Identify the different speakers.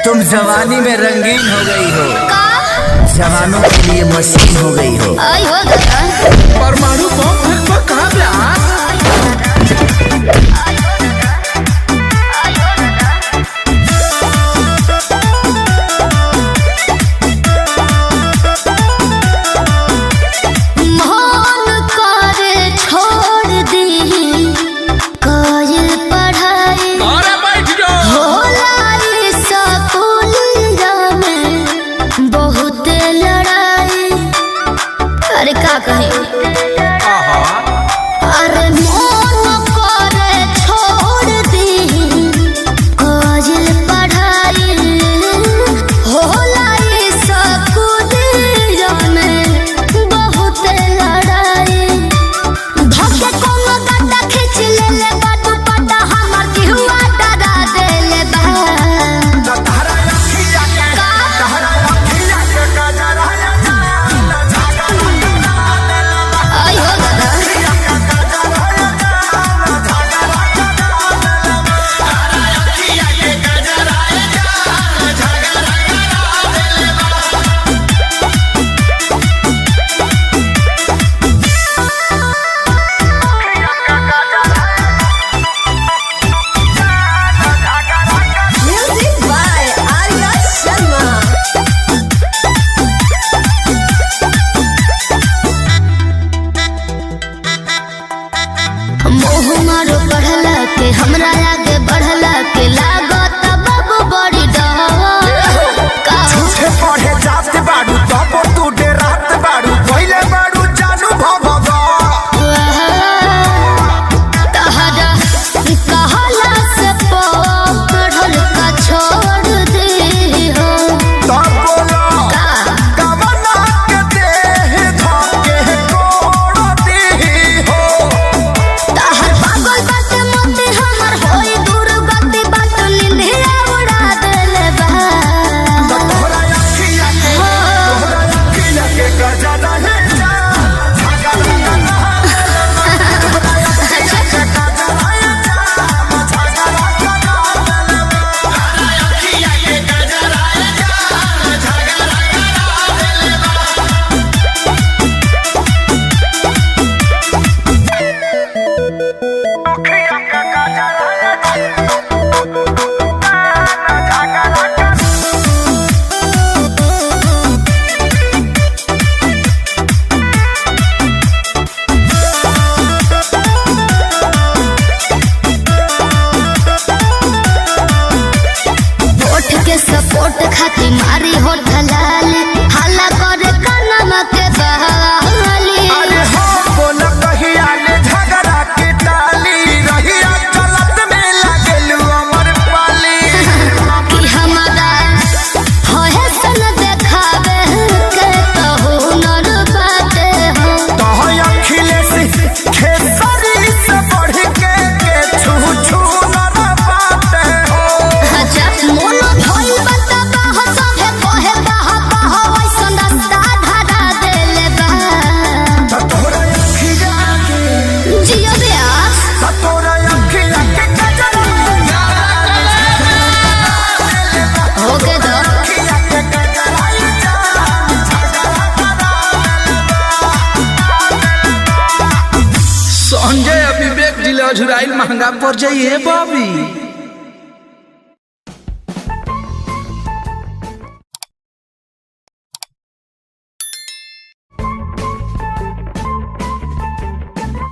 Speaker 1: तुम जवानी में रंगीन हो गई हो, जवानों के लिए मशीन हो गई हो।
Speaker 2: परमाणु बम फटका कहाँ पे हमरा आगे बढ़ला के लागत बाबू बड़ी डर
Speaker 3: झूठे पढ़े जात बाड़ू तब तू डेरात बाड़ू पहले बाड़ू जानू भगवा
Speaker 4: तहरा कहला से पढ़ल का छोड़ दे हो
Speaker 3: तब बोला कवना के देह धके कोड़ दी हो
Speaker 4: तहर पागल बात मोते हमर होई दूर गति बात निंदिया उड़ा देले बा
Speaker 3: तोहरा अखिया के गजरा है
Speaker 4: सपोर्ट खाती मारी हो ढलाल हल्ला करे कानमा के बहाली
Speaker 3: अरे हो बोला कहिया ले झगड़ा के टाली रहिया चलत में लागलू अमर पाली
Speaker 4: कि हमारा होए सन देखावे के तो हुनर बाटे हो
Speaker 3: तो अखिलेश खेसरी से बढ़ के छू छू न बाटे हो
Speaker 4: अच्छा मोन भइल बता बाह सभे कहे बाह बाह वैसन रास्ता धरा देले बा
Speaker 3: तोरा अखिया के
Speaker 4: जियो ब्यास
Speaker 3: तोरा अखिया के गजरा
Speaker 4: होके दो
Speaker 3: अखिया के गजरा
Speaker 2: संजय विवेक जिला झुराइल महंगा पड़ जाइए बाबी।